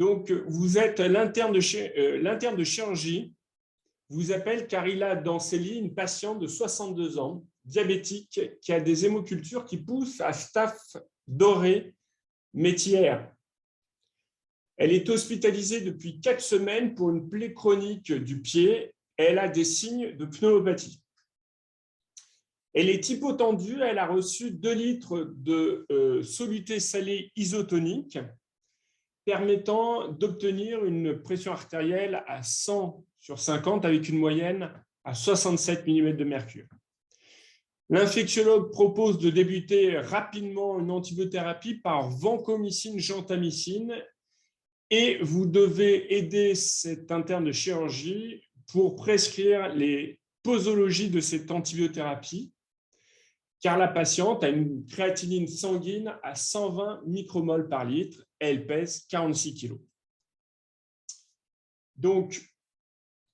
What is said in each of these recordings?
Donc, vous êtes l'interne de chirurgie, vous appelle car il a dans ses lits une patiente de 62 ans, diabétique, qui a des hémocultures qui poussent à Staph doré métière. Elle est hospitalisée depuis 4 semaines pour une plaie chronique du pied. Elle a des signes de pneumopathie. Elle est hypotendue. Elle a reçu 2 litres de soluté salée isotonique permettant d'obtenir une pression artérielle à 100/50 avec une moyenne à 67 mm de mercure. L'infectiologue propose de débuter rapidement une antibiothérapie par vancomycine-gentamicine et vous devez aider cet interne de chirurgie pour prescrire les posologies de cette antibiothérapie, car la patiente a une créatinine sanguine à 120 micromoles par litre et elle pèse 46 kg. Donc,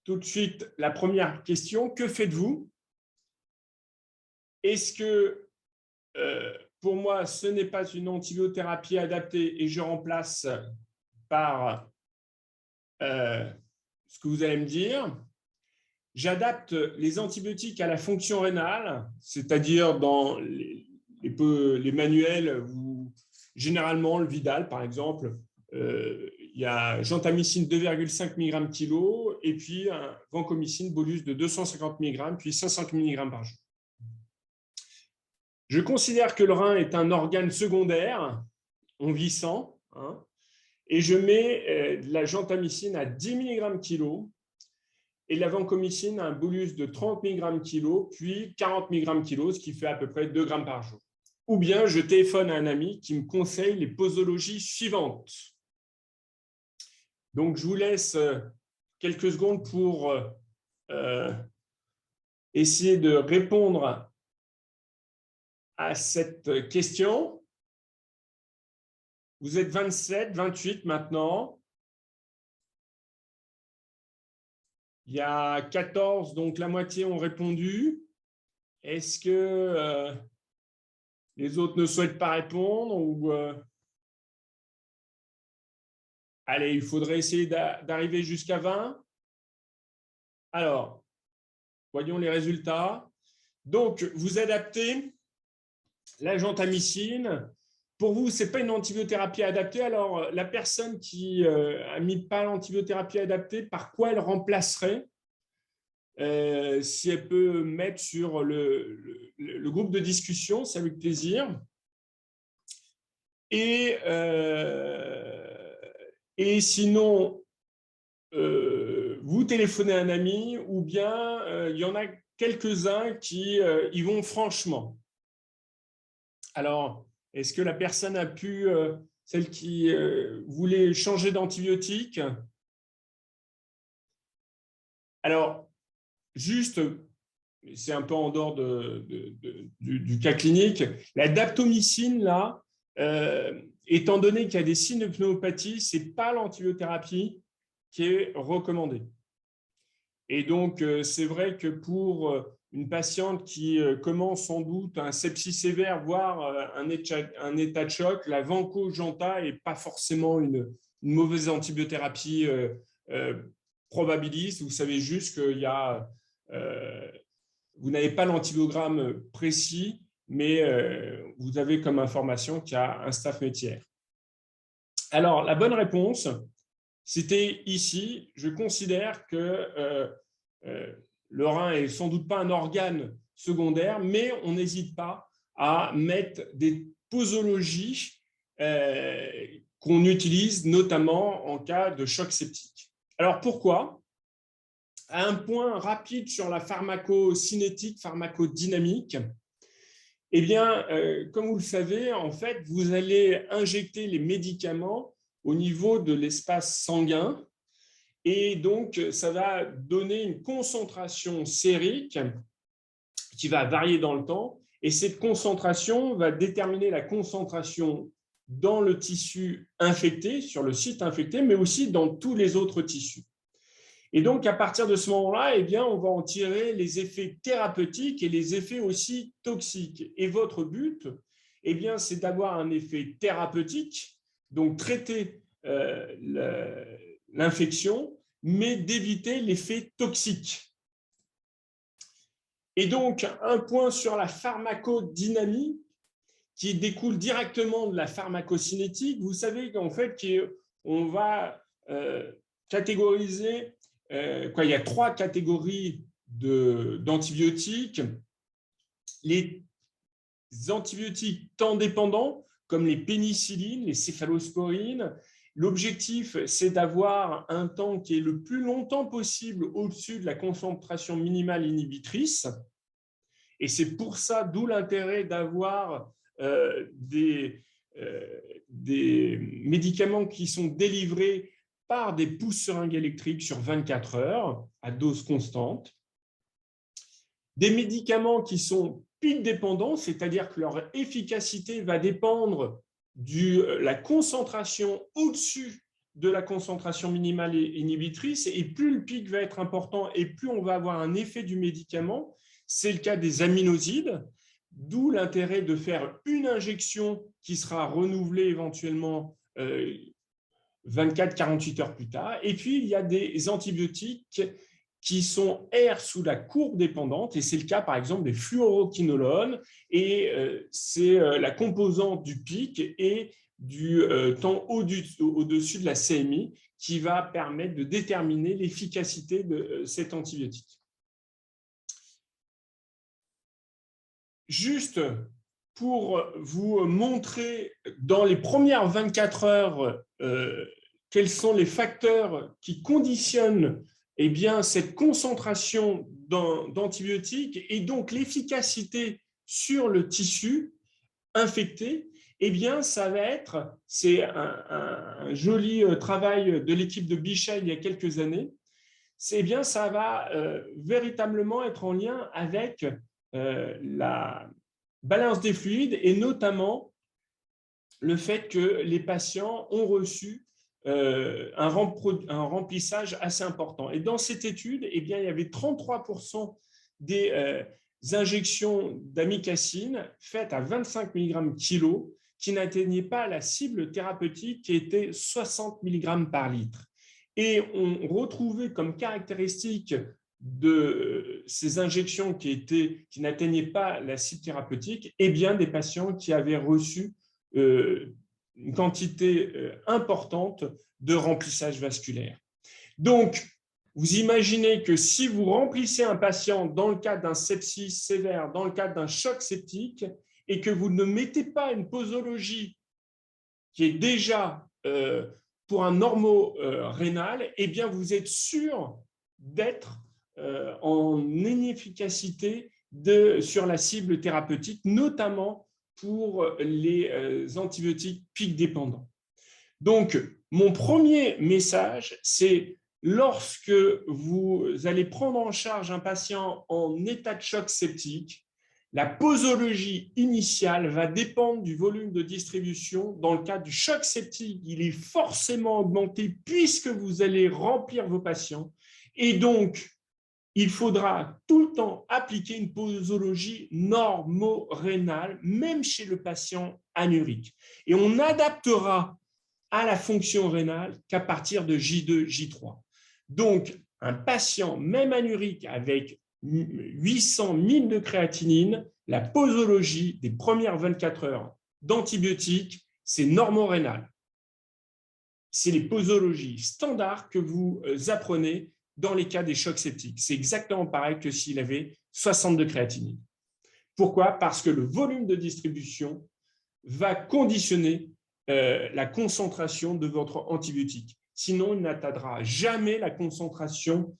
tout de suite, la première question, que faites-vous? Est-ce que, pour moi, ce n'est pas une antibiothérapie adaptée et je remplace par ce que vous allez me dire? J'adapte les antibiotiques à la fonction rénale, c'est-à-dire dans les manuels, généralement le Vidal, par exemple, il y a gentamicine 2,5 mg kg et puis un vancomycine bolus de 250 mg, puis 500 mg par jour. Je considère que le rein est un organe secondaire en vieillissant, hein, et je mets de la gentamicine à 10 mg kg et la vancomycine a un bolus de 30 mg kg, puis 40 mg kg, ce qui fait à peu près 2 grammes par jour. Ou bien je téléphone à un ami qui me conseille les posologies suivantes. Donc, je vous laisse quelques secondes pour essayer de répondre à cette question. Vous êtes 27, 28 maintenant. Il y a 14, donc la moitié ont répondu. Est-ce que les autres ne souhaitent pas répondre ou allez, il faudrait essayer d'arriver jusqu'à 20. Alors, voyons les résultats. Donc, vous adaptez la gentamicine. Pour vous, ce n'est pas une antibiothérapie adaptée. Alors, la personne qui n'a mis pas l'antibiothérapie adaptée, par quoi elle remplacerait? Si elle peut mettre sur le groupe de discussion, c'est avec plaisir. Et sinon, vous téléphonez à un ami ou bien il y en a quelques-uns qui y vont franchement. Alors, est-ce que la personne a pu, celle qui voulait changer d'antibiotique? Alors, juste, c'est un peu en dehors du cas clinique, la daptomycine, là, étant donné qu'il y a des signes de pneumopathie, ce n'est pas l'antibiothérapie qui est recommandée. Et donc, c'est vrai que pour une patiente qui commence sans doute un sepsis sévère, voire un état de choc, la vanco-genta n'est pas forcément une mauvaise antibiothérapie probabiliste. Vous savez juste qu'il y a, vous n'avez pas l'antibiogramme précis, mais vous avez comme information qu'il y a un Staph métière. Alors, la bonne réponse, c'était ici. Je considère que le rein n'est sans doute pas un organe secondaire, mais on n'hésite pas à mettre des posologies qu'on utilise notamment en cas de choc septique. Alors, pourquoi? Un point rapide sur la pharmacocinétique, pharmacodynamique. Eh bien, comme vous le savez, en fait, vous allez injecter les médicaments au niveau de l'espace sanguin et donc, ça va donner une concentration sérique qui va varier dans le temps et cette concentration va déterminer la concentration dans le tissu infecté, sur le site infecté, mais aussi dans tous les autres tissus. Et donc, à partir de ce moment-là, eh bien, on va en tirer les effets thérapeutiques et les effets aussi toxiques. Et votre but, eh bien, c'est d'avoir un effet thérapeutique, donc traiter l'infection, mais d'éviter l'effet toxique. Et donc, un point sur la pharmacodynamie qui découle directement de la pharmacocinétique. Vous savez qu'en fait, on va catégoriser, il y a 3 catégories d'antibiotiques. Les antibiotiques temps dépendants, comme les pénicillines, les céphalosporines. L'objectif, c'est d'avoir un temps qui est le plus longtemps possible au-dessus de la concentration minimale inhibitrice. Et c'est pour ça, d'où l'intérêt d'avoir des médicaments qui sont délivrés par des pousse-seringues électriques sur 24 heures à dose constante. Des médicaments qui sont pic dépendants, c'est-à-dire que leur efficacité va dépendre de la concentration au-dessus de la concentration minimale inhibitrice, et plus le pic va être important et plus on va avoir un effet du médicament. C'est le cas des aminosides, d'où l'intérêt de faire une injection qui sera renouvelée éventuellement 24-48 heures plus tard. Et puis, il y a des antibiotiques qui sont R sous la courbe dépendante, et c'est le cas par exemple des fluoroquinolones, et c'est la composante du pic et du temps au-dessus de la CMI qui va permettre de déterminer l'efficacité de cet antibiotique. Juste pour vous montrer dans les premières 24 heures quels sont les facteurs qui conditionnent cette concentration d'antibiotiques et donc l'efficacité sur le tissu infecté, ça va être, c'est un joli travail de l'équipe de Bichat il y a quelques années, ça va véritablement être en lien avec la balance des fluides et notamment le fait que les patients ont reçu un remplissage assez important. Et dans cette étude, il y avait 33% des injections d'amicacine faites à 25 mg kg qui n'atteignaient pas la cible thérapeutique qui était 60 mg par litre. Et on retrouvait comme caractéristique de ces injections qui n'atteignaient pas la cible thérapeutique, des patients qui avaient reçu une quantité importante de remplissage vasculaire. Donc, vous imaginez que si vous remplissez un patient dans le cadre d'un sepsis sévère, dans le cadre d'un choc septique, et que vous ne mettez pas une posologie qui est déjà pour un normo-rénal, vous êtes sûr d'être en inefficacité sur la cible thérapeutique, notamment pour les antibiotiques pic dépendants. Donc, mon premier message, c'est lorsque vous allez prendre en charge un patient en état de choc septique, la posologie initiale va dépendre du volume de distribution. Dans le cas du choc septique, il est forcément augmenté puisque vous allez remplir vos patients. Et donc, il faudra tout le temps appliquer une posologie normo-rénale, même chez le patient anurique. Et on adaptera à la fonction rénale qu'à partir de J2, J3. Donc, un patient, même anurique, avec 800 000 de créatinine, la posologie des premières 24 heures d'antibiotiques, c'est normo-rénal. C'est les posologies standards que vous apprenez dans les cas des chocs septiques. C'est exactement pareil que s'il avait 60 de créatinine. Pourquoi? Parce que le volume de distribution va conditionner la concentration de votre antibiotique. Sinon, il n'atteindra jamais la concentration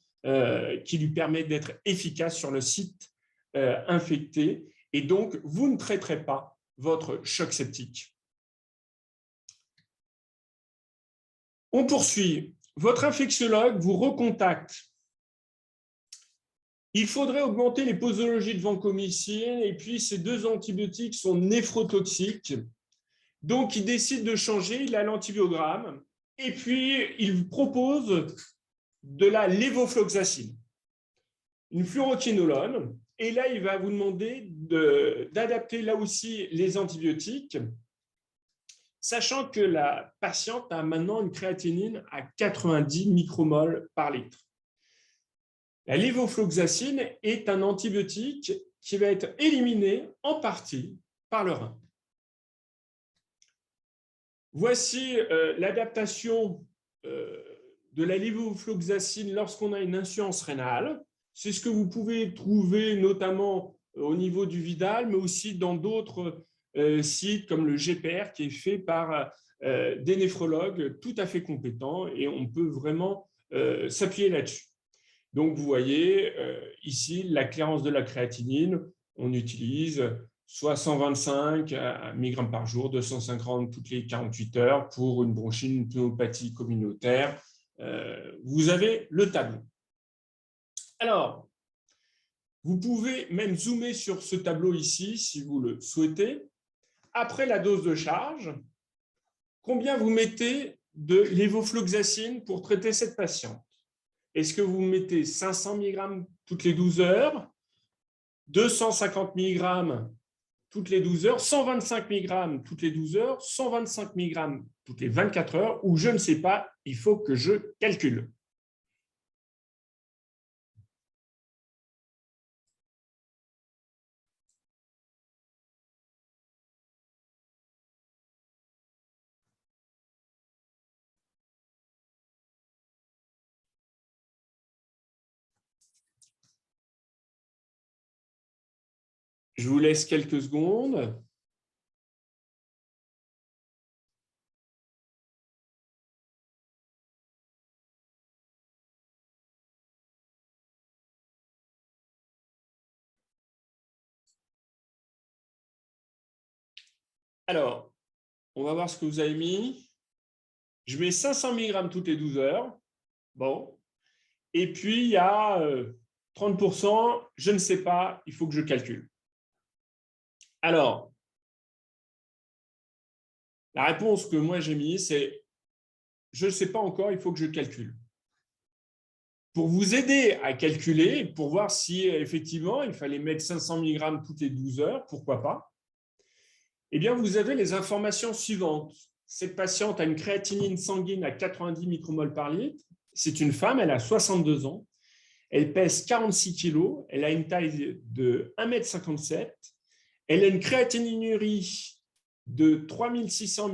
qui lui permet d'être efficace sur le site infecté. Et donc, vous ne traiterez pas votre choc septique. On poursuit. Votre infectiologue vous recontacte. Il faudrait augmenter les posologies de vancomycine et puis ces 2 antibiotiques sont néphrotoxiques. Donc, il décide de changer, il a l'antibiogramme et puis il propose de la lévofloxacine, une fluoroquinolone. Et là, il va vous demander d'adapter là aussi les antibiotiques. sachant que la patiente a maintenant une créatinine à 90 micromoles par litre. La lévofloxacine est un antibiotique qui va être éliminé en partie par le rein. Voici l'adaptation de la lévofloxacine lorsqu'on a une insuffisance rénale. C'est ce que vous pouvez trouver notamment au niveau du Vidal, mais aussi dans d'autres sites comme le GPR qui est fait par des néphrologues tout à fait compétents et on peut vraiment s'appuyer là-dessus. Donc, vous voyez ici la clairance de la créatinine, on utilise soit 125 mg par jour, 250 toutes les 48 heures pour une bronchite, une pneumopathie communautaire. Vous avez le tableau. Alors, vous pouvez même zoomer sur ce tableau ici si vous le souhaitez. Après la dose de charge, combien vous mettez de lévofloxacine pour traiter cette patiente? Est-ce que vous mettez 500 mg toutes les 12 heures, 250 mg toutes les 12 heures, 125 mg toutes les 12 heures, 125 mg toutes les 24 heures, ou je ne sais pas, il faut que je calcule. Je vous laisse quelques secondes. Alors, on va voir ce que vous avez mis. Je mets 500 mg toutes les 12 heures. Bon. Et puis, il y a 30%, je ne sais pas, il faut que je calcule. Alors, la réponse que moi j'ai mise, c'est je ne sais pas encore, il faut que je calcule. Pour vous aider à calculer, pour voir si effectivement il fallait mettre 500 mg toutes les 12 heures, pourquoi pas, eh bien vous avez les informations suivantes. Cette patiente a une créatinine sanguine à 90 micromoles par litre. C'est une femme, elle a 62 ans. Elle pèse 46 kg, elle a une taille de 1,57 m. Elle a une créatininurie de 3600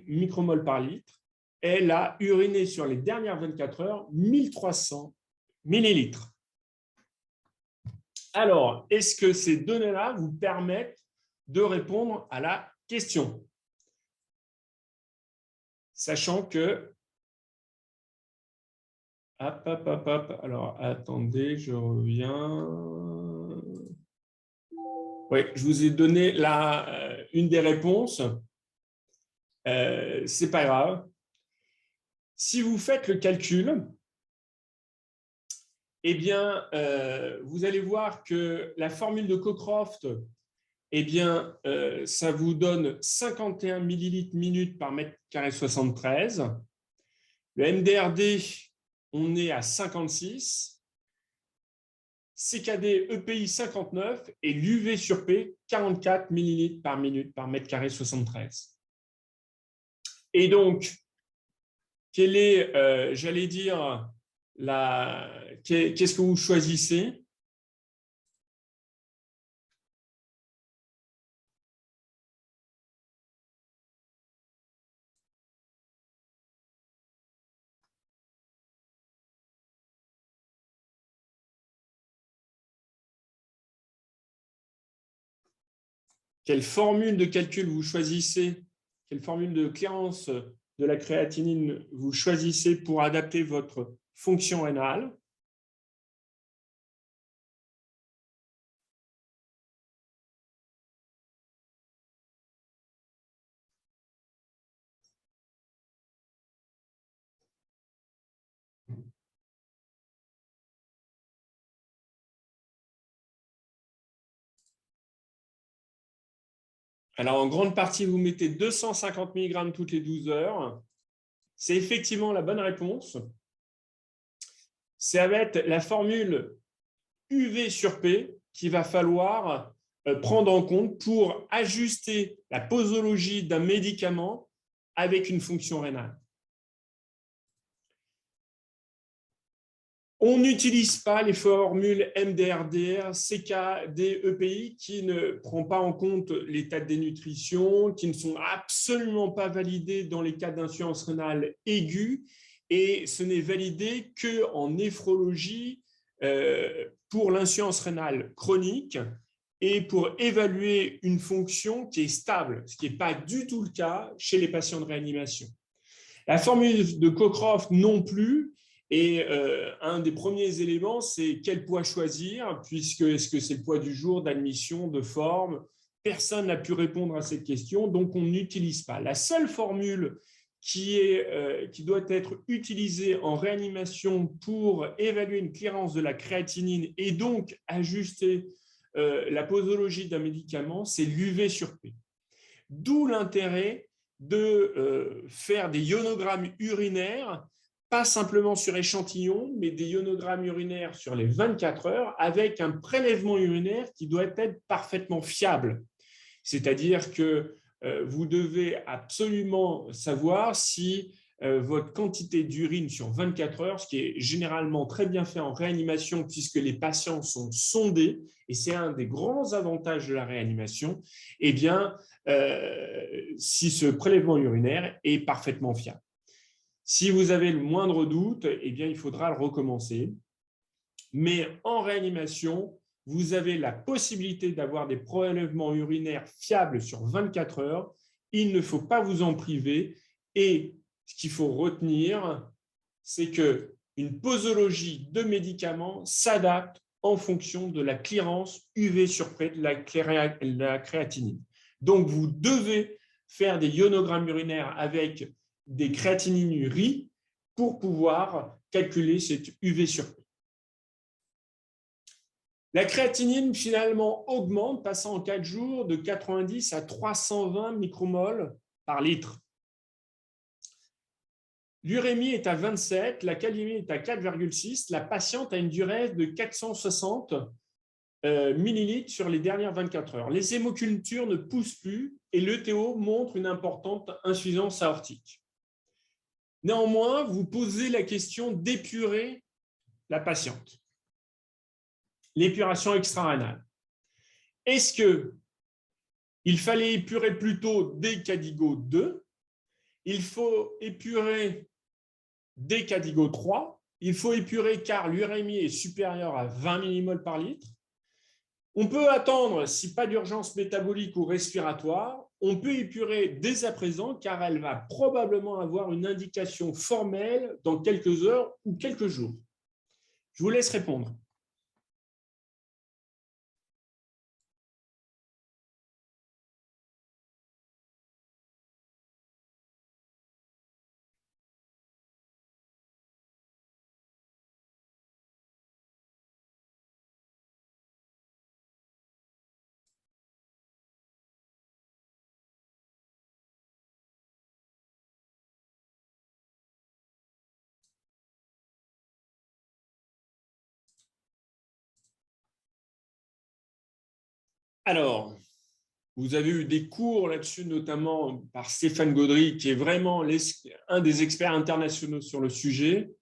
micromoles par litre. Elle a uriné sur les dernières 24 heures 1300 millilitres. Alors, est-ce que ces données-là vous permettent de répondre à la question? Sachant que... Hop. Alors, attendez, je reviens. Oui, je vous ai donné là une des réponses. C'est pas grave. Si vous faites le calcul, eh bien, vous allez voir que la formule de Cockcroft, eh bien, ça vous donne 51 millilitres minutes par mètre carré 73. Le MDRD, on est à 56. CKD EPI 59 et l'UV sur P 44 millilitres par minute par mètre carré 73. Et donc, quelle est, j'allais dire, qu'est-ce que vous choisissez? Quelle formule de calcul vous choisissez? Quelle formule de clairance de la créatinine vous choisissez pour adapter votre fonction rénale? Alors, en grande partie, vous mettez 250 mg toutes les 12 heures. C'est effectivement la bonne réponse. Ça va être la formule UV sur P qu'il va falloir prendre en compte pour ajuster la posologie d'un médicament avec une fonction rénale. On n'utilise pas les formules MDR-DR, CK-D, EPI qui ne prend pas en compte l'état de dénutrition, qui ne sont absolument pas validés dans les cas d'insuffisance rénale aiguë, et ce n'est validé qu'en néphrologie pour l'insuffisance rénale chronique et pour évaluer une fonction qui est stable, ce qui n'est pas du tout le cas chez les patients de réanimation. La formule de Cockcroft non plus. Et un des premiers éléments, c'est quel poids choisir, puisque est-ce que c'est le poids du jour, d'admission, de forme? Personne n'a pu répondre à cette question, donc on n'utilise pas. La seule formule qui doit être utilisée en réanimation pour évaluer une clearance de la créatinine et donc ajuster la posologie d'un médicament, c'est l'UV sur P. D'où l'intérêt de faire des ionogrammes urinaires, pas simplement sur échantillon, mais des ionogrammes urinaires sur les 24 heures avec un prélèvement urinaire qui doit être parfaitement fiable. C'est-à-dire que vous devez absolument savoir si votre quantité d'urine sur 24 heures, ce qui est généralement très bien fait en réanimation puisque les patients sont sondés, et c'est un des grands avantages de la réanimation, eh bien, si ce prélèvement urinaire est parfaitement fiable. Si vous avez le moindre doute, eh bien, il faudra le recommencer. Mais en réanimation, vous avez la possibilité d'avoir des prélèvements urinaires fiables sur 24 heures. Il ne faut pas vous en priver. Et ce qu'il faut retenir, c'est qu'une posologie de médicaments s'adapte en fonction de la clearance UV sur P de la créatinine. Donc, vous devez faire des ionogrammes urinaires avec des créatininuries pour pouvoir calculer cette UV sur P. La créatinine, finalement, augmente, passant en 4 jours de 90 à 320 micromoles par litre. L'urémie est à 27, la kaliémie est à 4,6. La patiente a une durée de 460 millilitres sur les dernières 24 heures. Les hémocultures ne poussent plus et l'ETO montre une importante insuffisance aortique. Néanmoins, vous posez la question d'épurer la patiente. L'épuration extra-rénale. Est-ce qu'il fallait épurer plutôt dès Cadigo 2? Il faut épurer dès Cadigo 3. Il faut épurer car l'urémie est supérieure à 20 millimoles par litre. On peut attendre si pas d'urgence métabolique ou respiratoire. On peut épurer dès à présent car elle va probablement avoir une indication formelle dans quelques heures ou quelques jours. Je vous laisse répondre. Alors, vous avez eu des cours là-dessus, notamment par Stéphane Gaudry, qui est vraiment un des experts internationaux sur le sujet.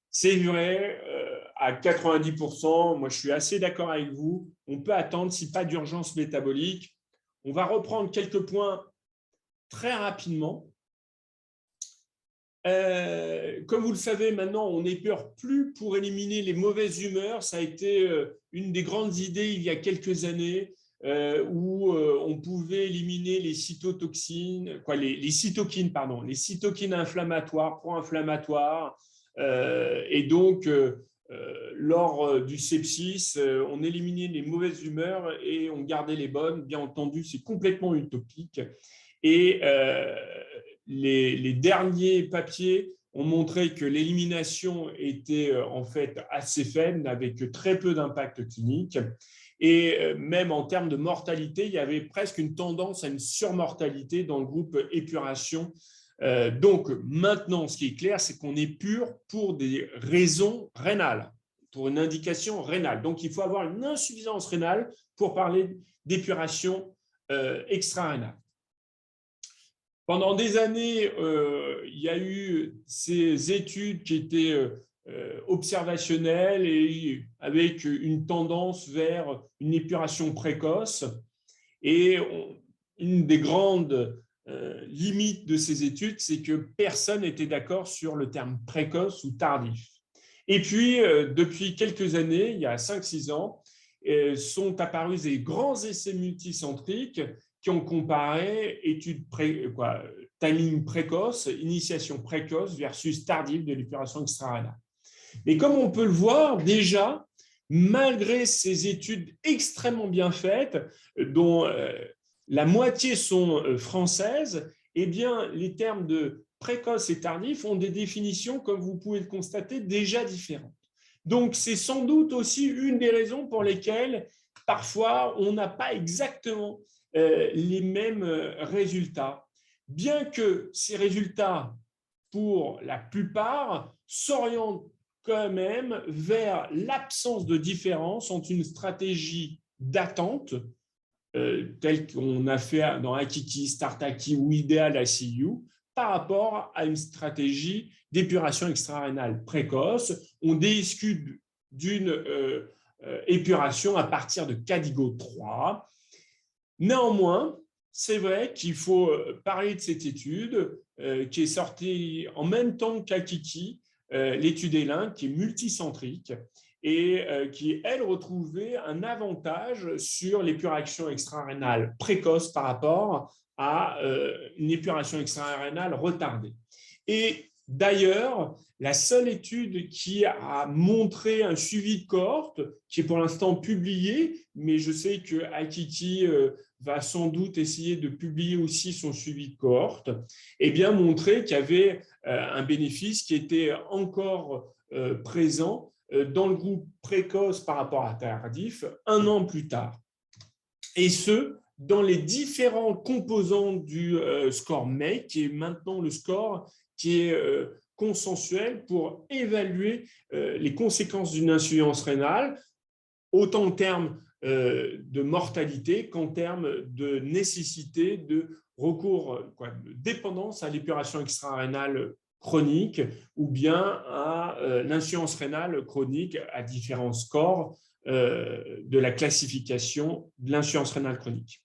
C'est vrai, à 90%, moi je suis assez d'accord avec vous, on peut attendre si pas d'urgence métabolique. On va reprendre quelques points très rapidement. Comme vous le savez, maintenant, on n'épure plus pour éliminer les mauvaises humeurs. Ça a été une des grandes idées il y a quelques années où on pouvait éliminer les cytokines, les cytokines inflammatoires, pro-inflammatoires. Et donc, lors du sepsis, on éliminait les mauvaises humeurs et on gardait les bonnes. Bien entendu, c'est complètement utopique. Et les derniers papiers ont montré que l'élimination était en fait assez faible, avec très peu d'impact clinique. Et même en termes de mortalité, il y avait presque une tendance à une surmortalité dans le groupe épuration. Donc maintenant, ce qui est clair, c'est qu'on épure pour des raisons rénales, pour une indication rénale. Donc il faut avoir une insuffisance rénale pour parler d'épuration extra-rénale. Pendant des années, il y a eu ces études qui étaient observationnelles et avec une tendance vers une épuration précoce. Et une des grandes limites de ces études, c'est que personne n'était d'accord sur le terme précoce ou tardif. Et puis, depuis quelques années, il y a 5-6 ans, sont apparus des grands essais multicentriques qui ont comparé timing précoce, initiation précoce versus tardive de l'épuration extra-rénale. Mais comme on peut le voir déjà, malgré ces études extrêmement bien faites, dont la moitié sont françaises, eh bien, les termes de précoce et tardif ont des définitions, comme vous pouvez le constater, déjà différentes. Donc, c'est sans doute aussi une des raisons pour lesquelles, parfois, on n'a pas exactement les mêmes résultats, bien que ces résultats, pour la plupart, s'orientent quand même vers l'absence de différence entre une stratégie d'attente, telle qu'on a fait dans Akiki, Startaki ou Ideal ICU, par rapport à une stratégie d'épuration extra-rénale précoce. On discute d'une épuration à partir de Cadigo 3. Néanmoins, c'est vrai qu'il faut parler de cette étude qui est sortie en même temps qu'Akiki, l'étude ELIN, qui est multicentrique et qui, elle, retrouvait un avantage sur l'épuration extra-rénale précoce par rapport à une épuration extra-rénale retardée. Et d'ailleurs, la seule étude qui a montré un suivi de cohorte, qui est pour l'instant publié, mais je sais que Akiki va sans doute essayer de publier aussi son suivi de cohorte, et bien montrer qu'il y avait un bénéfice qui était encore présent dans le groupe précoce par rapport à tardif 1 an plus tard. Et ce, dans les différents composants du score MAKE, qui est maintenant le score qui est consensuel pour évaluer les conséquences d'une insuffisance rénale, autant en termes de mortalité qu'en termes de nécessité de recours, de dépendance à l'épuration extra-rénale chronique ou bien à l'insuffisance rénale chronique à différents scores de la classification de l'insuffisance rénale chronique.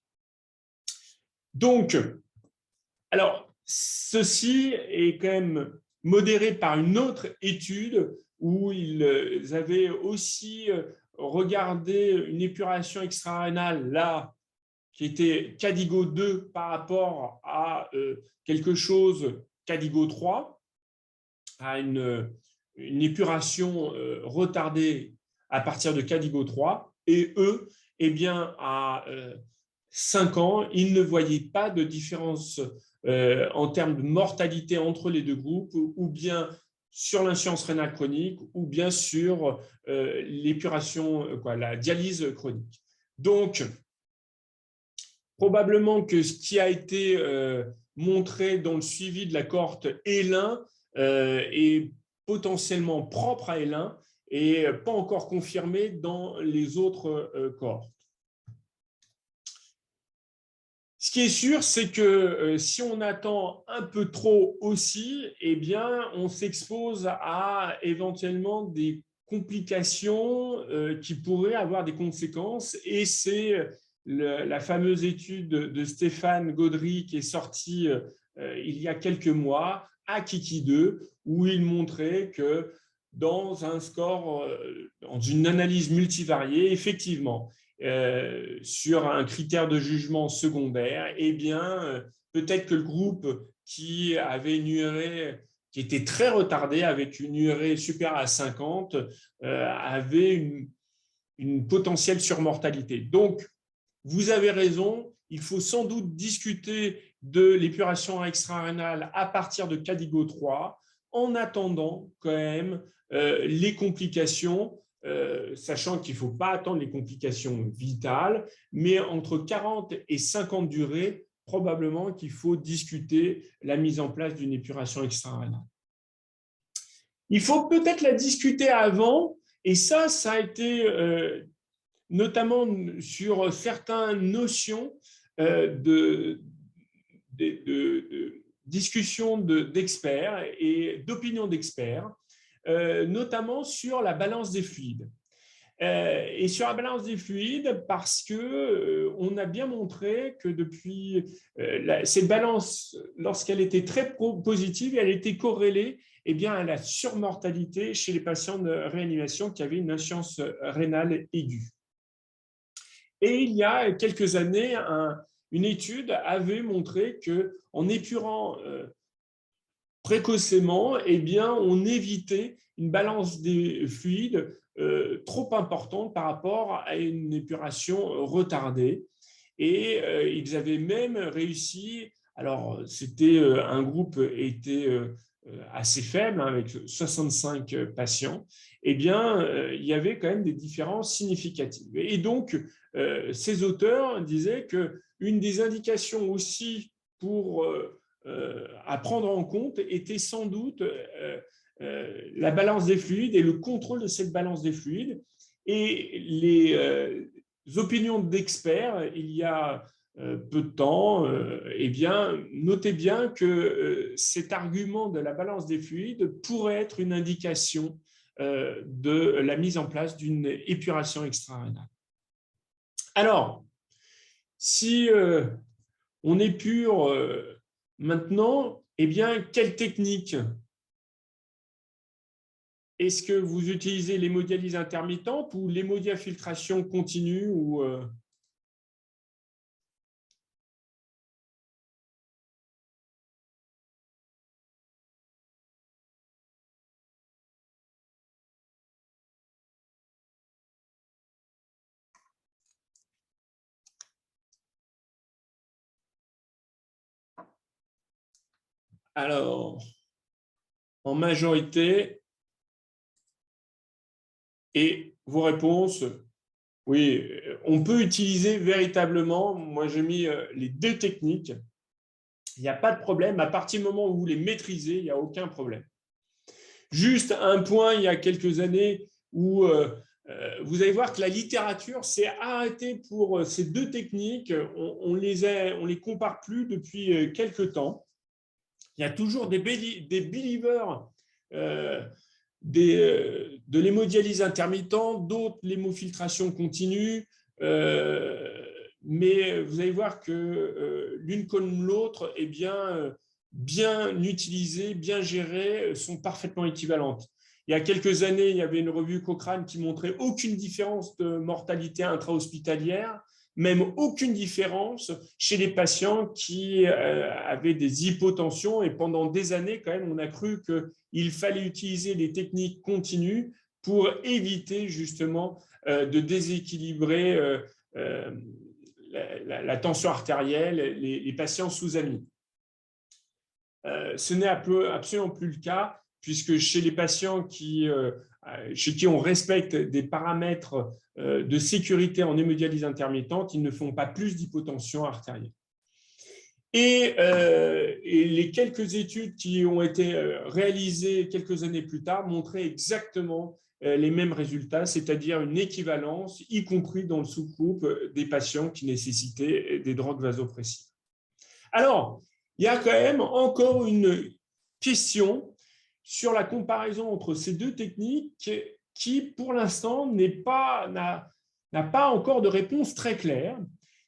Donc, alors, ceci est quand même modéré par une autre étude où ils avaient aussi regardé une épuration extra-rénale là, qui était Cadigo 2 par rapport à quelque chose Cadigo 3, à une épuration retardée à partir de Cadigo 3, et eux, eh bien, à 5 ans, ils ne voyaient pas de différence en termes de mortalité entre les deux groupes, ou bien sur l'insuffisance rénale chronique, ou bien sur l'épuration, la dialyse chronique. Donc, probablement que ce qui a été montré dans le suivi de la cohorte ELIN est potentiellement propre à ELIN et pas encore confirmé dans les autres cohortes. Ce qui est sûr, c'est que si on attend un peu trop aussi, eh bien, on s'expose à éventuellement des complications qui pourraient avoir des conséquences. Et c'est la fameuse étude de Stéphane Gaudry qui est sortie il y a quelques mois à Kiki 2, où il montrait que dans un score, dans une analyse multivariée, effectivement, sur un critère de jugement secondaire, eh bien, peut-être que le groupe qui avait une URE qui était très retardée, avec une URE supérieure à 50, avait une potentielle surmortalité. Donc, vous avez raison, il faut sans doute discuter de l'épuration extra-rénale à partir de Cadigo 3, en attendant quand même les complications, sachant qu'il ne faut pas attendre les complications vitales, mais entre 40 et 50 durées, probablement qu'il faut discuter la mise en place d'une épuration extra-rénale. Il faut peut-être la discuter avant, et ça a été notamment sur certaines notions de discussions d'experts et d'opinions d'experts, notamment sur la balance des fluides. Et sur la balance des fluides, parce que on a bien montré que depuis cette balance, lorsqu'elle était très positive, elle était corrélée à la surmortalité chez les patients de réanimation qui avaient une insuffisance rénale aiguë. Et il y a quelques années, une étude avait montré qu'en épurant précocement, on évitait une balance des fluides trop importante par rapport à une épuration retardée. Et ils avaient même réussi, alors c'était un groupe était assez faible, avec 65 patients, il y avait quand même des différences significatives. Et donc, ces auteurs disaient qu'une des indications aussi pour à prendre en compte était sans doute la balance des fluides et le contrôle de cette balance des fluides. Et les opinions d'experts, il y a peu de temps, notez bien que cet argument de la balance des fluides pourrait être une indication de la mise en place d'une épuration extra-rénale. Alors, si on épure maintenant, quelle technique? Est-ce que vous utilisez l'hémodialyse intermittente ou l'hémodiafiltration continue ou Alors, en majorité, et vos réponses, oui, on peut utiliser véritablement, moi j'ai mis les deux techniques, il n'y a pas de problème, à partir du moment où vous les maîtrisez, il n'y a aucun problème. Juste un point, il y a quelques années, où vous allez voir que la littérature s'est arrêtée pour ces deux techniques, on les compare plus depuis quelques temps. Il y a toujours des believers de l'hémodialyse intermittente, d'autres l'hémofiltration continue, mais vous allez voir que l'une comme l'autre, bien utilisées, bien gérées, sont parfaitement équivalentes. Il y a quelques années, il y avait une revue Cochrane qui montrait aucune différence de mortalité intra-hospitalière, même aucune différence chez les patients qui avaient des hypotensions. Et pendant des années, quand même, on a cru qu'il fallait utiliser les techniques continues pour éviter justement de déséquilibrer la tension artérielle, les patients sous AMI. Ce n'est absolument plus le cas, puisque chez les patients chez qui on respecte des paramètres de sécurité en hémodialyse intermittente, ils ne font pas plus d'hypotension artérielle. Et les quelques études qui ont été réalisées quelques années plus tard montraient exactement les mêmes résultats, c'est-à-dire une équivalence, y compris dans le sous-groupe des patients qui nécessitaient des drogues vasopressives. Alors, il y a quand même encore une question sur la comparaison entre ces deux techniques qui, pour l'instant, n'a pas encore de réponse très claire.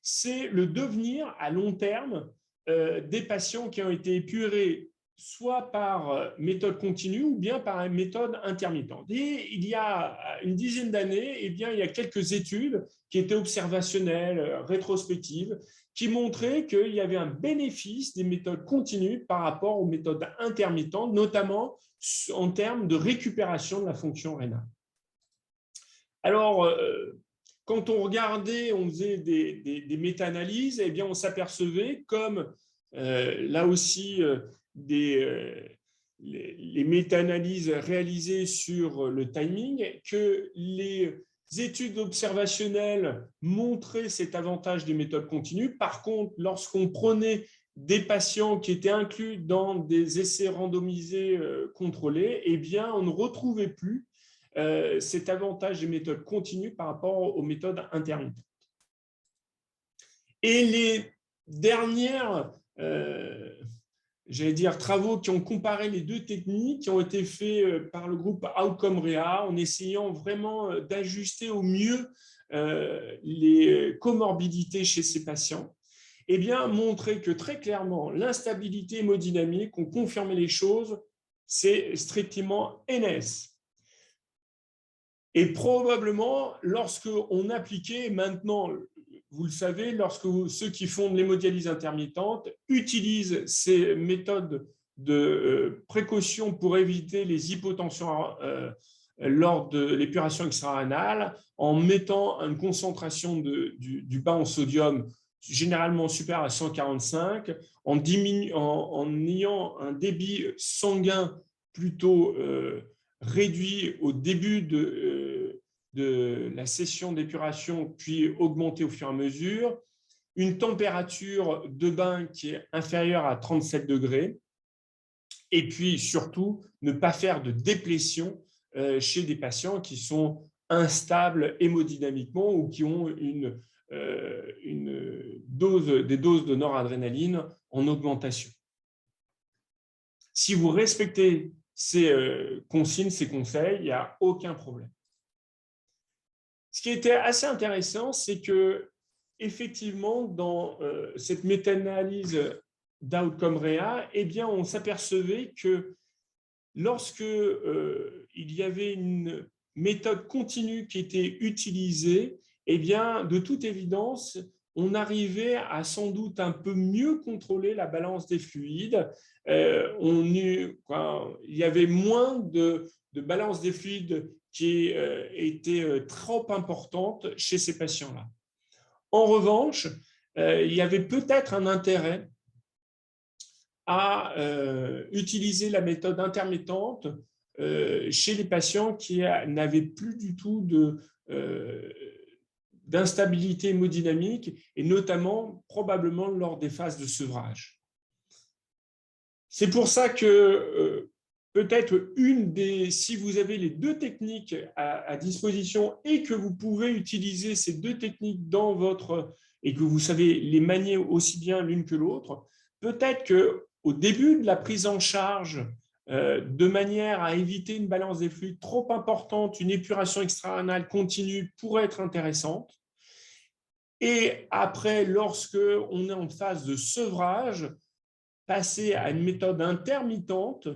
C'est le devenir à long terme des patients qui ont été épurés soit par méthode continue ou bien par une méthode intermittente. Et il y a une dizaine d'années, il y a quelques études qui étaient observationnelles, rétrospectives, qui montraient qu'il y avait un bénéfice des méthodes continues par rapport aux méthodes intermittentes, notamment en termes de récupération de la fonction rénale. Alors, quand on regardait, on faisait des méta-analyses, on s'apercevait, comme là aussi les méta-analyses réalisées sur le timing, que les études observationnelles montraient cet avantage des méthodes continues. Par contre, lorsqu'on prenait des patients qui étaient inclus dans des essais randomisés contrôlés, on ne retrouvait plus cet avantage des méthodes continues par rapport aux méthodes intermittentes. Et les dernières j'allais dire, travaux qui ont comparé les deux techniques, qui ont été faits par le groupe Outcome Rea, en essayant vraiment d'ajuster au mieux les comorbidités chez ces patients. Eh bien, montrer que très clairement, l'instabilité hémodynamique, ont confirmé les choses, c'est strictement NS. Et probablement, lorsqu'on appliquait, maintenant, vous le savez, lorsque ceux qui font de l'hémodialyse intermittente utilisent ces méthodes de précaution pour éviter les hypotensions lors de l'épuration extra-rénale, en mettant une concentration du bain en sodium généralement supérieure à 145, en ayant un débit sanguin plutôt réduit au début de la session d'épuration, puis augmenté au fur et à mesure, une température de bain qui est inférieure à 37 degrés, et puis surtout ne pas faire de déplétion chez des patients qui sont instables hémodynamiquement ou qui ont des doses de noradrénaline en augmentation. Si vous respectez ces consignes, ces conseils, il n'y a aucun problème. Ce qui était assez intéressant, c'est que effectivement, dans cette méta-analyse d'Outcome Rea, eh bien, on s'apercevait que lorsque il y avait une méthode continue qui était utilisée, eh bien, de toute évidence, on arrivait à sans doute un peu mieux contrôler la balance des fluides. Il y avait moins de balance des fluides qui était trop importante chez ces patients-là. En revanche, il y avait peut-être un intérêt à utiliser la méthode intermittente chez les patients qui n'avaient plus du tout d'instabilité hémodynamique, et notamment probablement lors des phases de sevrage. C'est pour ça que peut-être si vous avez les deux techniques à disposition et que vous pouvez utiliser ces deux techniques et que vous savez les manier aussi bien l'une que l'autre, peut-être qu'au début de la prise en charge, de manière à éviter une balance des fluides trop importante, une épuration extra-rénale continue pourrait être intéressante. Et après, lorsque on est en phase de sevrage, passer à une méthode intermittente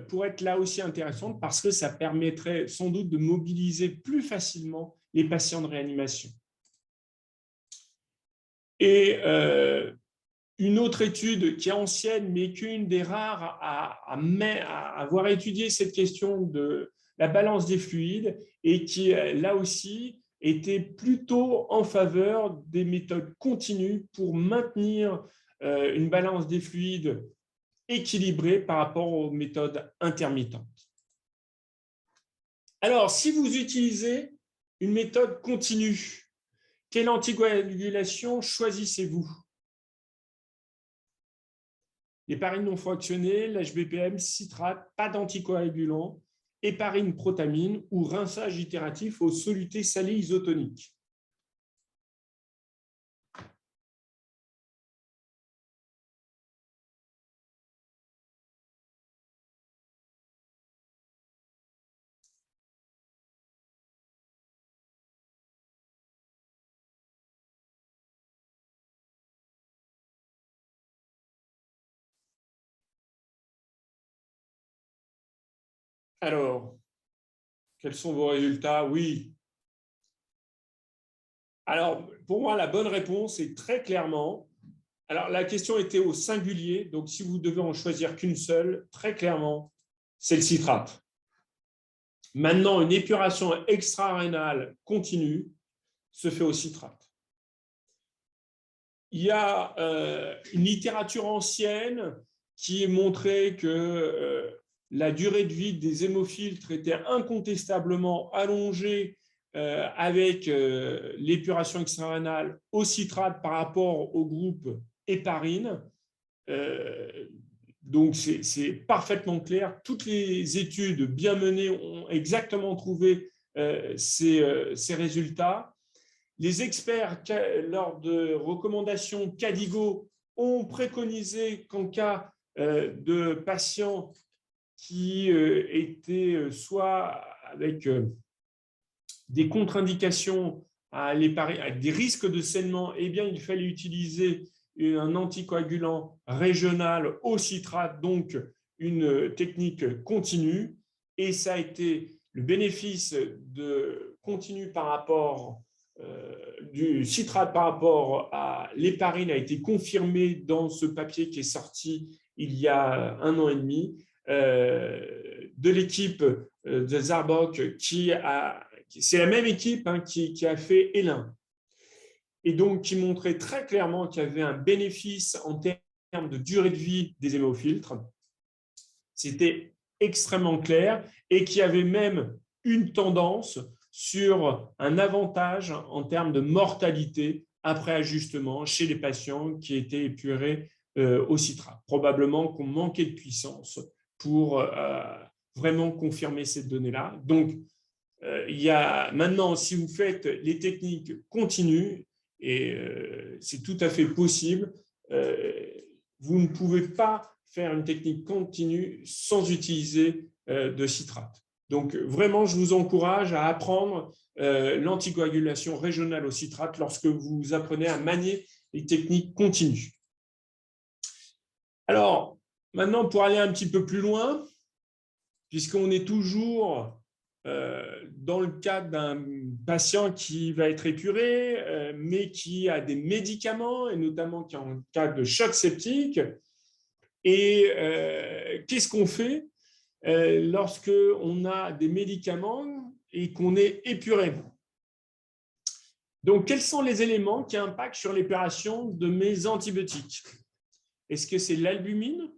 pourrait être là aussi intéressante, parce que ça permettrait sans doute de mobiliser plus facilement les patients de réanimation. Et une autre étude qui est ancienne, mais qui est une des rares à avoir étudié cette question de la balance des fluides, et qui, là aussi, était plutôt en faveur des méthodes continues pour maintenir une balance des fluides équilibrée par rapport aux méthodes intermittentes. Alors, si vous utilisez une méthode continue, quelle anticoagulation choisissez-vous? L'héparine non fractionnée, l'HBPM, citrate, pas d'anticoagulant, héparine protamine ou rinçage itératif au soluté salé isotonique. Alors, quels sont vos résultats? Oui. Alors, pour moi, la bonne réponse est très clairement… Alors, la question était au singulier, donc si vous devez en choisir qu'une seule, très clairement, c'est le citrate. Maintenant, une épuration extra-rénale continue se fait au citrate. Il y a une littérature ancienne qui montrait que la durée de vie des hémofiltres était incontestablement allongée avec l'épuration extra-rénale au citrate par rapport au groupe héparine. Donc, c'est parfaitement clair. Toutes les études bien menées ont exactement trouvé ces résultats. Les experts, lors de recommandations CADIGO, on préconisait qu'en cas de patients qui étaient soit avec des contre-indications avec des risques de saignement, eh bien, il fallait utiliser un anticoagulant régional au citrate, donc une technique continue. Et ça a été le bénéfice de continu par rapport du citrate par rapport à l'héparine a été confirmé dans ce papier qui est sorti il y a 1 an et demi de l'équipe de Zarbok c'est la même équipe qui a fait ELIN et donc qui montrait très clairement qu'il y avait un bénéfice en termes de durée de vie des hémofiltres. C'était extrêmement clair et qu'il y avait même une tendance sur un avantage en termes de mortalité après ajustement chez les patients qui étaient épurés au citrate. Probablement qu'on manquait de puissance pour vraiment confirmer cette donnée-là. Donc, il y a maintenant, si vous faites les techniques continues, et c'est tout à fait possible, vous ne pouvez pas faire une technique continue sans utiliser de citrate. Donc, vraiment, je vous encourage à apprendre l'anticoagulation régionale au citrate lorsque vous apprenez à manier les techniques continues. Alors, maintenant, pour aller un petit peu plus loin, puisqu'on est toujours dans le cadre d'un patient qui va être épuré, mais qui a des médicaments, et notamment qui est en cas de choc septique. Et qu'est-ce qu'on fait lorsqu'on a des médicaments et qu'on est épuré? Donc, quels sont les éléments qui impactent sur l'épuration de mes antibiotiques? Est-ce que c'est l'albumine,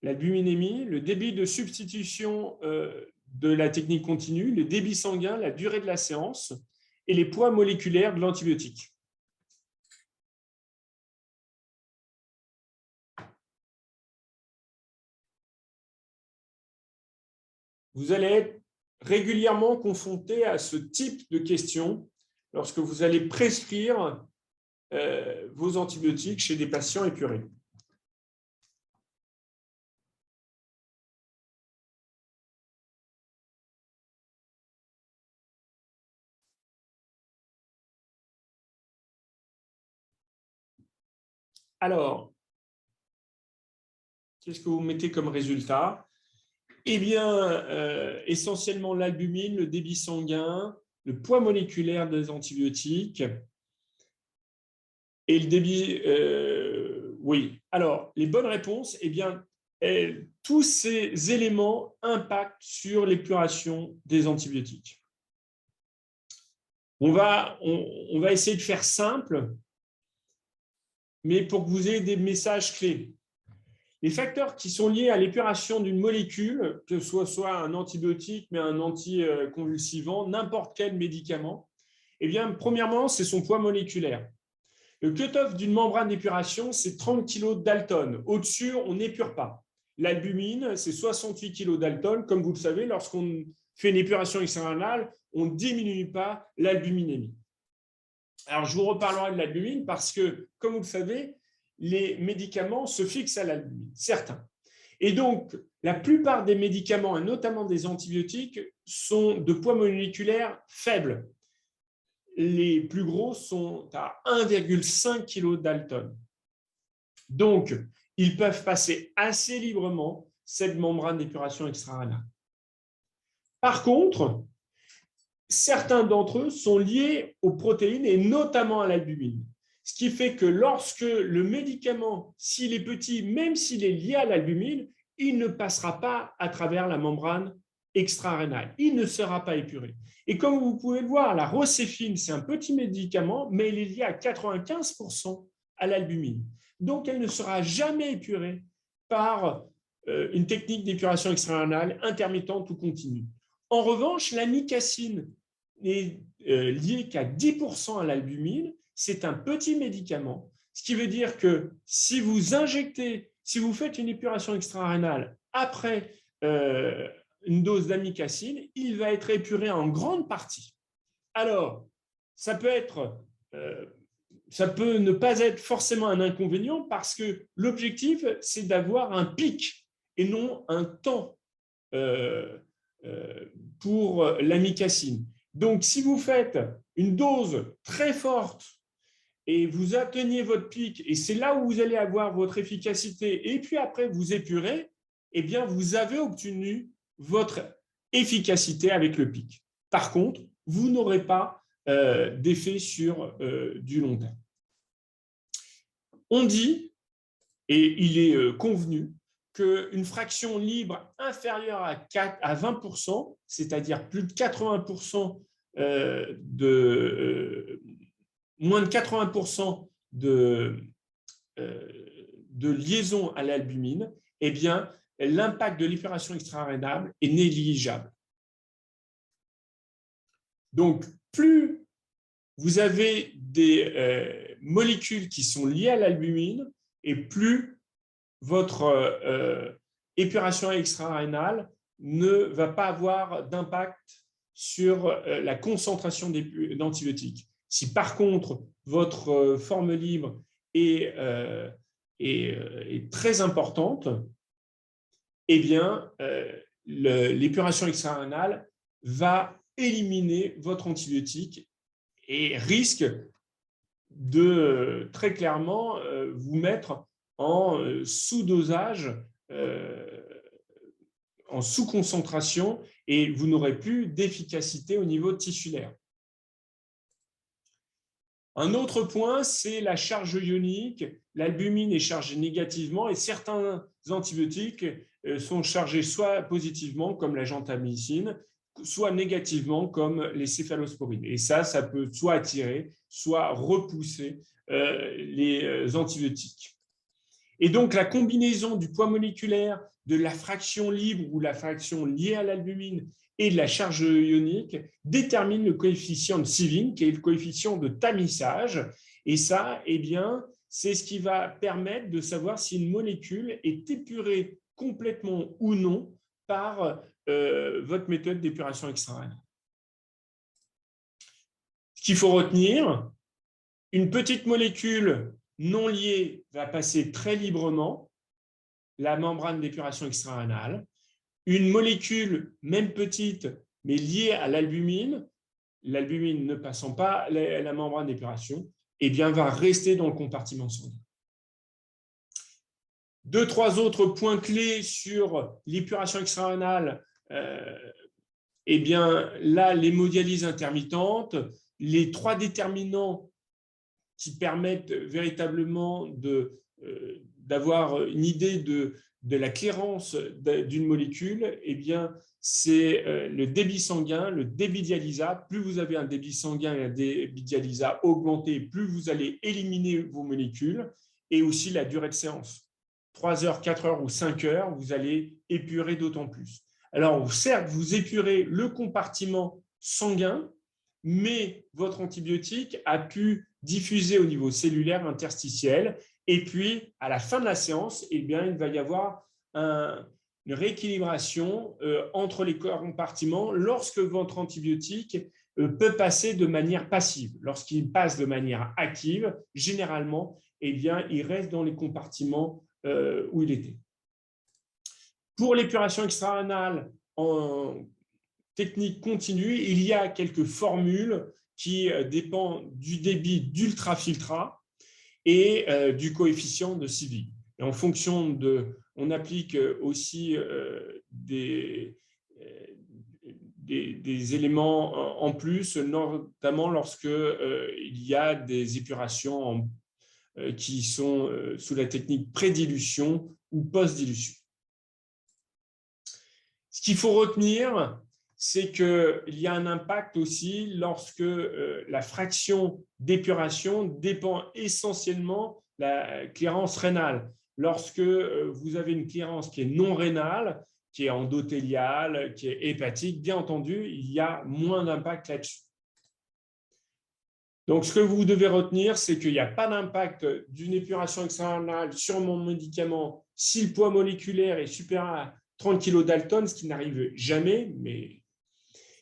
l'albuminémie, le débit de substitution de la technique continue, le débit sanguin, la durée de la séance et les poids moléculaires de l'antibiotique? Vous allez être régulièrement confronté à ce type de questions lorsque vous allez prescrire vos antibiotiques chez des patients épurés. Alors, qu'est-ce que vous mettez comme résultat? Eh bien, essentiellement l'albumine, le débit sanguin, le poids moléculaire des antibiotiques et le débit. Oui. Alors, les bonnes réponses, eh bien, tous ces éléments impactent sur l'épuration des antibiotiques. On va essayer de faire simple, mais pour que vous ayez des messages clés. Les facteurs qui sont liés à l'épuration d'une molécule, que ce soit un antibiotique, mais un anticonvulsivant, n'importe quel médicament, eh bien, premièrement, c'est son poids moléculaire. Le cut-off d'une membrane d'épuration, c'est 30 kg d'Alton. Au-dessus, on n'épure pas. L'albumine, c'est 68 kg d'Alton. Comme vous le savez, lorsqu'on fait une épuration extra-rénale, on ne diminue pas l'albuminémie. Alors, je vous reparlerai de l'albumine parce que, comme vous le savez, les médicaments se fixent à l'albumine, certains. Et donc, la plupart des médicaments, et notamment des antibiotiques, sont de poids moléculaire faible. Les plus gros sont à 1,5 kg d'Alton. Donc, ils peuvent passer assez librement cette membrane d'épuration extra-rénale. Par contre, certains d'entre eux sont liés aux protéines et notamment à l'albumine. Ce qui fait que lorsque le médicament, s'il est petit, même s'il est lié à l'albumine, il ne passera pas à travers la membrane extra-rénale. Il ne sera pas épuré. Et comme vous pouvez le voir, la rocéfine, c'est un petit médicament, mais il est lié à 95% à l'albumine. Donc, elle ne sera jamais épurée par une technique d'épuration extra-rénale intermittente ou continue. En revanche, la nicacine n'est liée qu'à 10% à l'albumine. C'est un petit médicament, ce qui veut dire que si vous injectez, si vous faites une épuration extra-rénale après une dose d'amicacine, il va être épuré en grande partie. Alors, ça peut être ça peut ne pas être forcément un inconvénient parce que l'objectif, c'est d'avoir un pic et non un temps pour l'amicacine. Donc, si vous faites une dose très forte et vous atteignez votre pic, et c'est là où vous allez avoir votre efficacité, et puis après vous épurez, eh bien, vous avez obtenu votre efficacité avec le pic. Par contre, vous n'aurez pas d'effet sur du long terme. On dit, et il est convenu, qu'une fraction libre inférieure à 20%, c'est-à-dire plus de 80% moins de 80% de liaison à l'albumine, eh bien, l'impact de l'épuration extra-rénale est négligeable. Donc, plus vous avez des molécules qui sont liées à l'albumine, et plus votre épuration extra-rénale ne va pas avoir d'impact sur la concentration d'antibiotiques. Si par contre, votre forme libre est très importante, eh bien, l'épuration extra-rénale va éliminer votre antibiotique et risque de très clairement vous mettre en sous-dosage, en sous-concentration, et vous n'aurez plus d'efficacité au niveau tissulaire. Un autre point, c'est la charge ionique. L'albumine est chargée négativement et certains antibiotiques sont chargés soit positivement, comme la gentamicine, soit négativement, comme les céphalosporines. Et ça peut soit attirer, soit repousser les antibiotiques. Et donc, la combinaison du poids moléculaire, de la fraction libre ou la fraction liée à l'albumine et de la charge ionique détermine le coefficient de sieving, qui est le coefficient de tamisage. Et ça, eh bien, c'est ce qui va permettre de savoir si une molécule est épurée complètement ou non par votre méthode d'épuration extra-rénale. Ce qu'il faut retenir, une petite molécule non liée va passer très librement la membrane d'épuration extra-rénale. Une molécule, même petite, mais liée à l'albumine ne passant pas la membrane d'épuration, eh bien, va rester dans le compartiment sanguin. 2-3 autres points clés sur l'épuration extra-rénale. Eh bien, là, l'hémodialyse intermittente, les 3 déterminants qui permettent véritablement d'avoir une idée de la clairance d'une molécule, eh bien, c'est le débit sanguin, le débit dialysat. Plus vous avez un débit sanguin et un débit dialysat augmenté, plus vous allez éliminer vos molécules, et aussi la durée de séance. 3 heures, 4 heures ou 5 heures, vous allez épurer d'autant plus. Alors, certes, vous épurez le compartiment sanguin, mais votre antibiotique a pu diffuser au niveau cellulaire interstitiel. Et puis, à la fin de la séance, eh bien, il va y avoir une rééquilibration entre les compartiments lorsque votre antibiotique peut passer de manière passive. Lorsqu'il passe de manière active, généralement, eh bien, il reste dans les compartiments où il était. Pour l'épuration extra-rénale en technique continue, il y a quelques formules qui dépendent du débit d'ultrafiltrat et du coefficient de sieving. Et en fonction de, on applique aussi des éléments en plus, notamment lorsque il y a des épurations qui sont sous la technique pré-dilution ou post-dilution. Ce qu'il faut retenir, c'est qu'il y a un impact aussi lorsque la fraction d'épuration dépend essentiellement de la clairance rénale. Lorsque vous avez une clairance qui est non rénale, qui est endothéliale, qui est hépatique, bien entendu, il y a moins d'impact là-dessus. Donc, ce que vous devez retenir, c'est qu'il n'y a pas d'impact d'une épuration extra-rénale sur mon médicament si le poids moléculaire est supérieur à 30 kg Dalton, ce qui n'arrive jamais, mais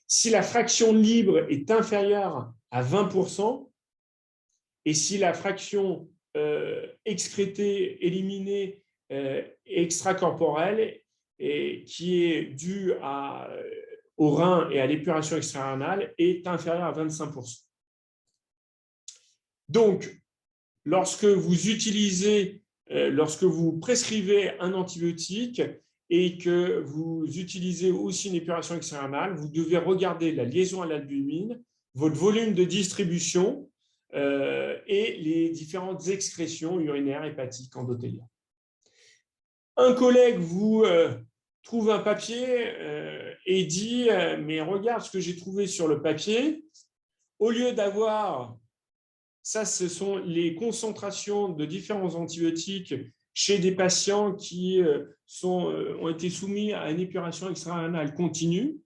si la fraction libre est inférieure à 20%, Et si la fraction excrétée, éliminée, extracorporelle, et qui est due au rein et à l'épuration extra-rénale, est inférieure à 25%. Donc, lorsque vous prescrivez un antibiotique et que vous utilisez aussi une épuration extra-rénale, vous devez regarder la liaison à l'albumine, votre volume de distribution et les différentes excrétions urinaires, hépatiques, endothéliales. Un collègue vous trouve un papier et dit « mais regarde ce que j'ai trouvé sur le papier, au lieu d'avoir… » Ça, ce sont les concentrations de différents antibiotiques chez des patients qui ont été soumis à une épuration extra-rénale continue.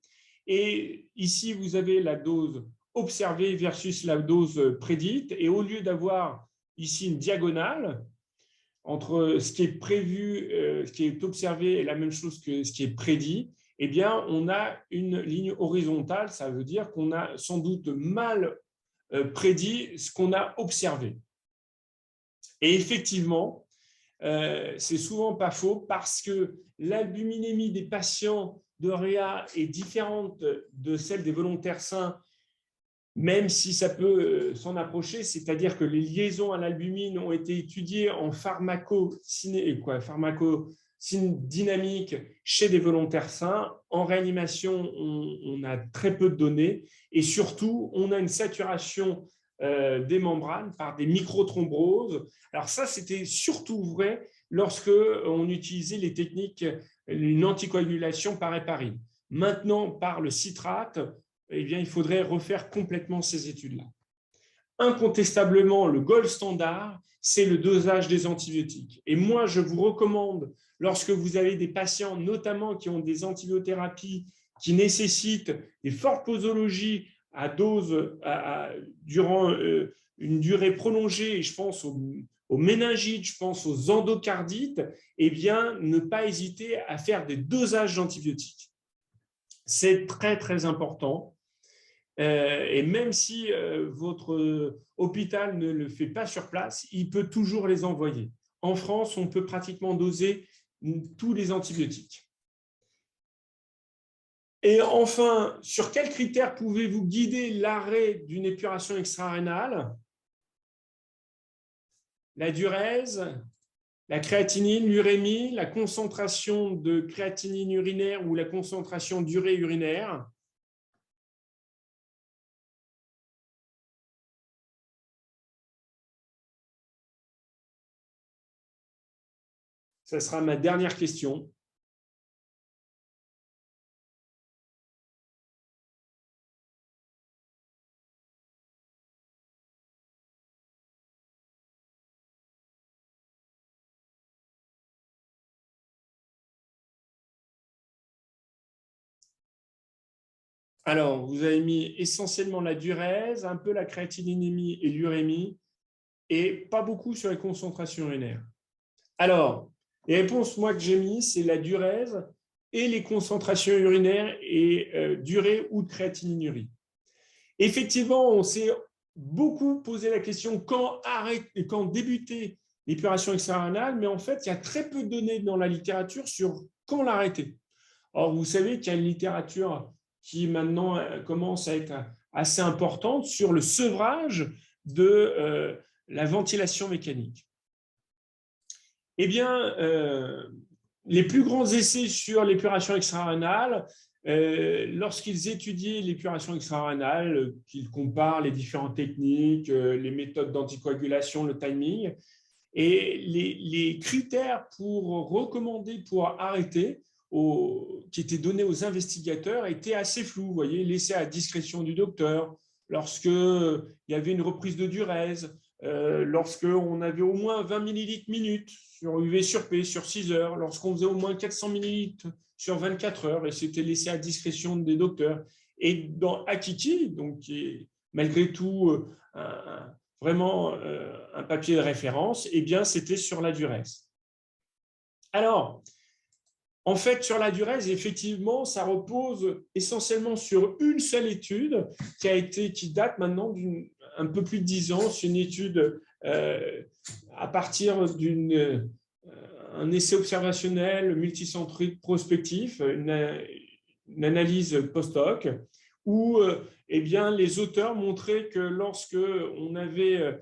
Et ici, vous avez la dose observée versus la dose prédite. Et au lieu d'avoir ici une diagonale entre ce qui est prévu, ce qui est observé et la même chose que ce qui est prédit, eh bien, on a une ligne horizontale. Ça veut dire qu'on a sans doute mal prédit ce qu'on a observé. Et effectivement, c'est souvent pas faux parce que l'albuminémie des patients de réa est différente de celle des volontaires sains, même si ça peut s'en approcher, c'est-à-dire que les liaisons à l'albumine ont été étudiées en pharmacodynamique chez des volontaires sains. En réanimation, on a très peu de données et surtout, on a une saturation des membranes par des microthromboses. Alors ça, c'était surtout vrai lorsque on utilisait les techniques, une anticoagulation par héparine. Maintenant, par le citrate, eh bien, il faudrait refaire complètement ces études-là. Incontestablement, le gold standard, c'est le dosage des antibiotiques. Et moi, je vous recommande, lorsque vous avez des patients, notamment qui ont des antibiothérapies qui nécessitent des fortes posologies à dose durant une durée prolongée, et je pense aux méningites, je pense aux endocardites, eh bien, ne pas hésiter à faire des dosages d'antibiotiques. C'est très, très important. Et même si votre hôpital ne le fait pas sur place, il peut toujours les envoyer. En France, on peut pratiquement doser tous les antibiotiques. Et enfin, sur quels critères pouvez-vous guider l'arrêt d'une épuration extra-rénale? La diurèse, la créatinine, l'urémie, la concentration de créatinine urinaire ou la concentration d'urée urinaire. Ça sera ma dernière question. Alors, vous avez mis essentiellement la diurèse, un peu la créatininémie et l'urémie, et pas beaucoup sur les concentrations urinaires. Alors, les réponses moi, que j'ai mises, c'est la diurèse et les concentrations urinaires et d'urée ou de créatininurie. Effectivement, on s'est beaucoup posé la question quand débuter l'épuration extra-rénale, mais en fait, il y a très peu de données dans la littérature sur quand l'arrêter. Or, vous savez qu'il y a une littérature qui maintenant commence à être assez importante sur le sevrage de la ventilation mécanique. Eh bien, les plus grands essais sur l'épuration extra-rénale, lorsqu'ils étudiaient l'épuration extra-rénale, qu'ils comparent les différentes techniques, les méthodes d'anticoagulation, le timing, et les critères pour recommander, pour arrêter, qui étaient donnés aux investigateurs étaient assez flous. Vous voyez, laissés à discrétion du docteur, lorsqu'il y avait une reprise de diurèse, lorsqu'on avait au moins 20 millilitres minute sur UV sur P sur 6 heures, lorsqu'on faisait au moins 400 millilitres sur 24 heures, et c'était laissé à discrétion des docteurs. Et dans Akiki, donc, qui est malgré tout vraiment un papier de référence, eh bien, c'était sur la diurèse. Alors, en fait, sur la diurèse, effectivement, ça repose essentiellement sur une seule étude qui date maintenant un peu plus de 10 ans. C'est une étude à partir d'un essai observationnel multicentrique prospectif, une analyse post-hoc, où eh bien, les auteurs montraient que lorsque on avait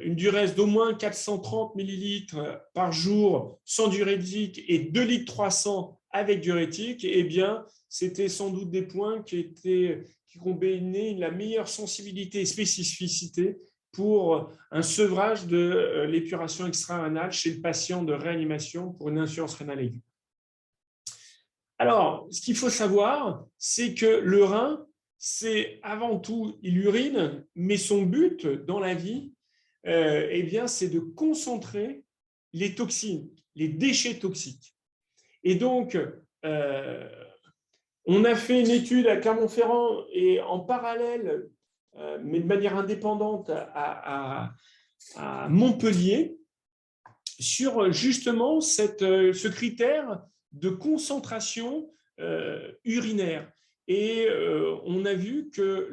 une durée d'au moins 430 millilitres par jour sans diurétique et 2 litres 300 avec diurétique, eh bien, c'était sans doute des points qui combinaient la meilleure sensibilité et spécificité pour un sevrage de l'épuration extra-rénale chez le patient de réanimation pour une insuffisance rénale aiguë. Alors, ce qu'il faut savoir, c'est que le rein, c'est avant tout, il urine, mais son but dans la vie, eh bien, c'est de concentrer les toxines, les déchets toxiques. Et donc, on a fait une étude à Clermont-Ferrand et en parallèle, mais de manière indépendante, à Montpellier, sur justement ce critère de concentration urinaire. Et on a vu que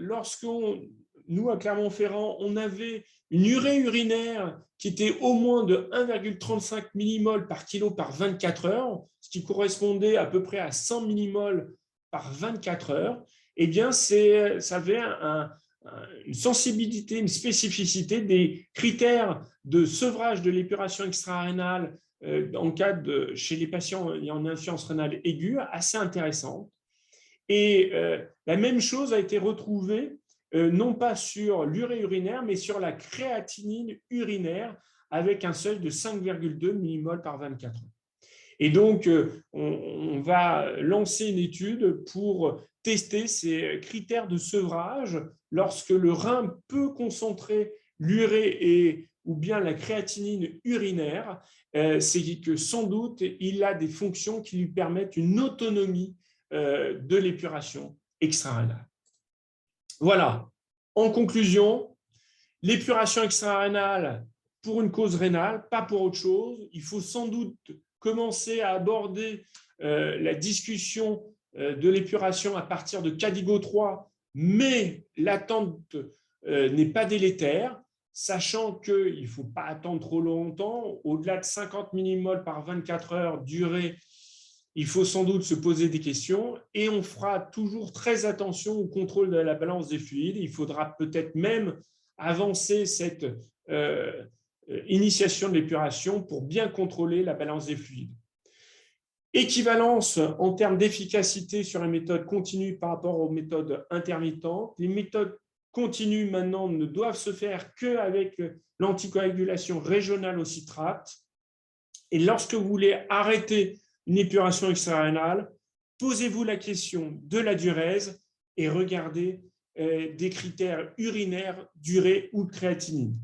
nous, à Clermont-Ferrand, on avait une urée urinaire qui était au moins de 1,35 millimoles par kilo par 24 heures, ce qui correspondait à peu près à 100 millimoles par 24 heures, eh bien, ça avait une sensibilité, une spécificité des critères de sevrage de l'épuration extra-rénale chez les patients ayant une insuffisance rénale aiguë assez intéressante. Et la même chose a été retrouvée non pas sur l'urée urinaire, mais sur la créatinine urinaire avec un seuil de 5,2 millimoles par 24 heures. Et donc, on va lancer une étude pour tester ces critères de sevrage lorsque le rein peut concentrer l'urée ou bien la créatinine urinaire. C'est que sans doute, il a des fonctions qui lui permettent une autonomie de l'épuration extra-rénale. Voilà. En conclusion, l'épuration extra-rénale pour une cause rénale, pas pour autre chose. Il faut sans doute commencer à aborder la discussion de l'épuration à partir de Cadigo 3, mais l'attente n'est pas délétère, sachant qu'il ne faut pas attendre trop longtemps. Au-delà de 50 millimoles par 24 heures d'urée, il faut sans doute se poser des questions et on fera toujours très attention au contrôle de la balance des fluides. Il faudra peut-être même avancer cette initiation de l'épuration pour bien contrôler la balance des fluides. Équivalence en termes d'efficacité sur les méthodes continues par rapport aux méthodes intermittentes. Les méthodes continues maintenant ne doivent se faire qu'avec l'anticoagulation régionale au citrate. Et lorsque vous voulez arrêter une épuration extra-rénale, posez-vous la question de la diurèse et regardez des critères urinaires d'urée ou de créatinine.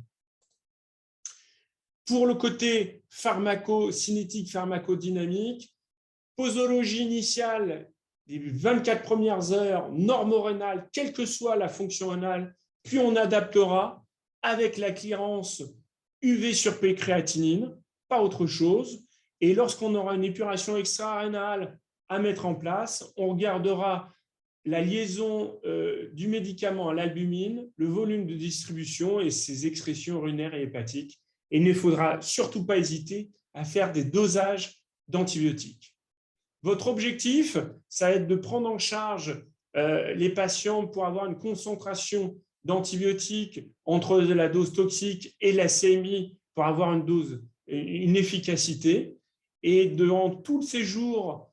Pour le côté pharmacocinétique, pharmacodynamique, posologie initiale des 24 premières heures, normorénale, quelle que soit la fonction rénale, puis on adaptera avec la clearance UV sur P créatinine, pas autre chose. Et lorsqu'on aura une épuration extra-rénale à mettre en place, on regardera la liaison du médicament à l'albumine, le volume de distribution et ses excrétions urinaires et hépatiques. Et il ne faudra surtout pas hésiter à faire des dosages d'antibiotiques. Votre objectif, ça va être de prendre en charge les patients pour avoir une concentration d'antibiotiques entre la dose toxique et la CMI pour avoir une efficacité. Et durant tout le séjour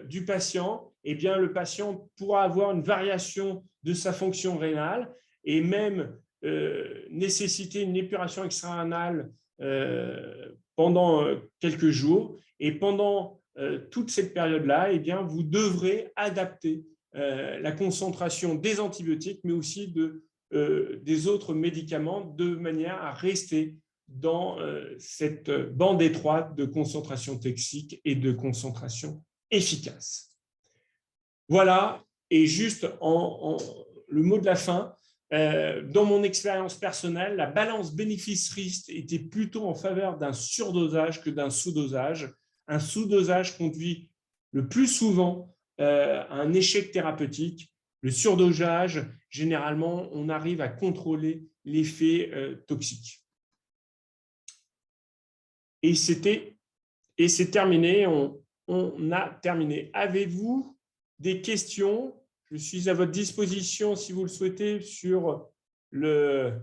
du patient, eh bien, le patient pourra avoir une variation de sa fonction rénale et même nécessiter une épuration extra-rénale pendant quelques jours. Et pendant toute cette période-là, eh bien, vous devrez adapter la concentration des antibiotiques, mais aussi des autres médicaments de manière à rester dans cette bande étroite de concentration toxique et de concentration efficace. Voilà, et juste le mot de la fin, dans mon expérience personnelle, la balance bénéfice-risque était plutôt en faveur d'un surdosage que d'un sous-dosage. Un sous-dosage conduit le plus souvent à un échec thérapeutique. le surdosage, généralement, on arrive à contrôler l'effet toxique. Et c'est terminé, on a terminé. Avez-vous des questions? Je suis à votre disposition, si vous le souhaitez, sur le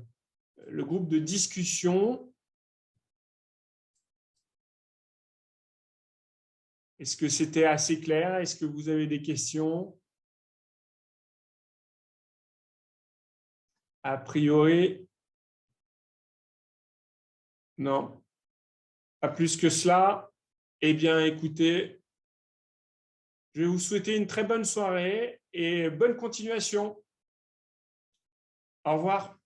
groupe de discussion. Est-ce que c'était assez clair? Est-ce que vous avez des questions? A priori, non. Pas plus que cela. Eh bien, écoutez, je vais vous souhaiter une très bonne soirée et bonne continuation. Au revoir.